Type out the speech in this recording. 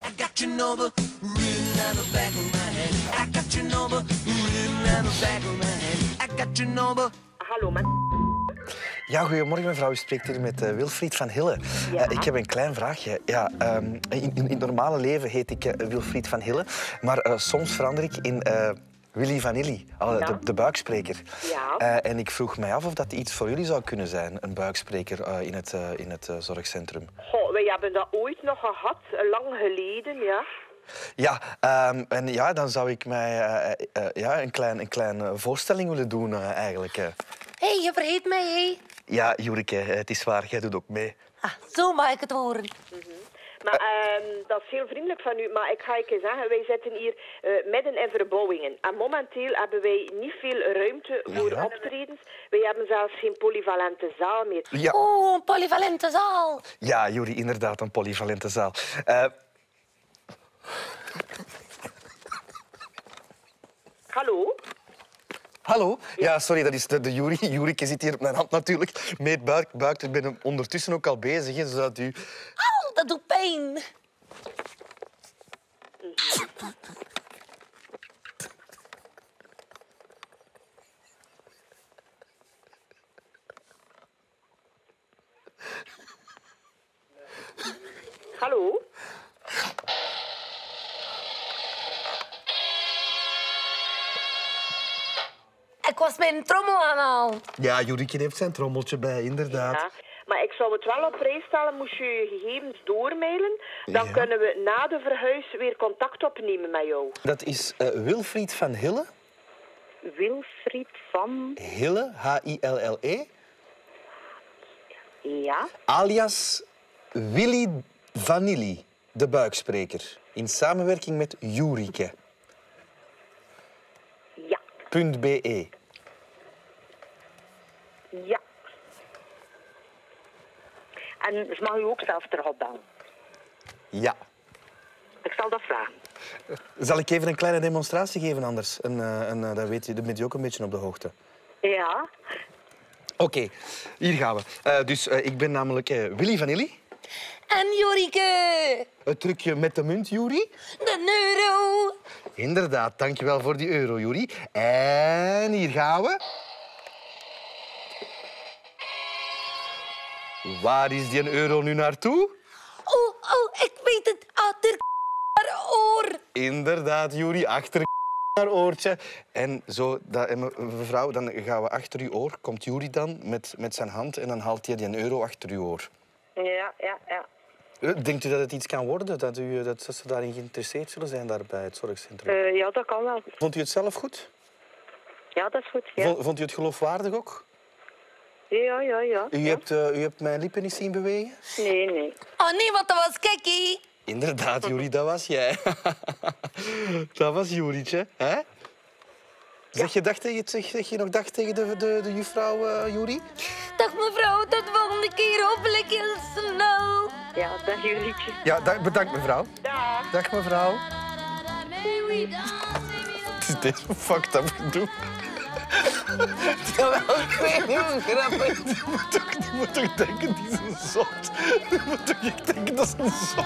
I got your number written on the back of my head. I got your number written on the back of my head. I got your number. Hallo, met... Ja, goedemorgen mevrouw. U spreekt hier met Wilfried van Hille. Ja? Ik heb een klein vraagje. Ja, in het normale leven heet ik Wilfried van Hille, maar soms verander ik in Willy Vanilli, de buikspreker. Ja. En ik vroeg mij af of dat iets voor jullie zou kunnen zijn, een buikspreker in het zorgcentrum. Goh, wij hebben dat ooit nog gehad, lang geleden, ja. Ja, en ja, dan zou ik mij een klein voorstelling willen doen eigenlijk. Hé, je vergeet mij, hé. Ja, Joerike, het is waar, jij doet ook mee. Ah, zo mag ik het horen. Maar dat is heel vriendelijk van u, maar ik ga je zeggen, wij zitten hier midden in verbouwingen. En momenteel hebben wij niet veel ruimte voor optredens. Wij hebben zelfs geen polyvalente zaal meer. Ja. Oeh, een polyvalente zaal. Ja, Juri, inderdaad, een polyvalente zaal. Hallo? Hallo? Ja, sorry, dat is de Juri. Jurike zit hier op mijn hand natuurlijk. Met buik. Ik ben hem ondertussen ook al bezig, hè, zodat u... Auw, dat doet pijn. Hallo? Ik was mijn trommel aan het halen. Ja, Jurike heeft zijn trommeltje bij, inderdaad. Ja. Maar ik zou het wel op prijs stellen, moest je je gegevens doormailen. Dan Ja. kunnen we na de verhuis weer contact opnemen met jou. Dat is Wilfried van Hille. Wilfried van... Hille, H-I-L-L-E. Ja? Alias Willy Vanilli, de buikspreker. In samenwerking met Jurike. Ja. .be. Ja. En ze mag u ook zelf terug opbellen. Ja. Ik zal dat vragen. Zal ik even een kleine demonstratie geven anders? Dan ben je ook een beetje op de hoogte. Ja. Oké, hier gaan we. Dus ik ben namelijk Willy Vanilli. En Jorike. Het trucje met de munt, Juri. De euro. Inderdaad, dankjewel voor die euro, Juri. En hier gaan we. Waar is die euro nu naartoe? Oh, ik weet het. Achter haar oor. Inderdaad, Juri, achter haar oortje. En zo, mevrouw, dan gaan we achter uw oor. Komt Juri dan met zijn hand en dan haalt hij die euro achter uw oor. Ja. Denkt u dat het iets kan worden? Dat ze daarin geïnteresseerd zullen zijn daar bij het zorgcentrum? Ja, dat kan wel. Vond u het zelf goed? Ja, dat is goed. Ja. Vond u het geloofwaardig ook? Ja. U hebt mijn lippen niet zien bewegen? Nee. Oh nee, want dat was kekkie. Inderdaad, Juri, dat was jij. Dat was Jurietje, hè? Zeg je nog dag tegen de juffrouw, Juri? Dag mevrouw, tot de volgende keer. Hopelijk heel snel. Ja, dag Julietje. Ja, bedankt mevrouw. Dag. Dag mevrouw. Het is deze fucked up gedoe. Jawel, ik weet niet hoe grappig. Die moet toch denken, die is een zot. Die moet toch echt denken, dat is een zot.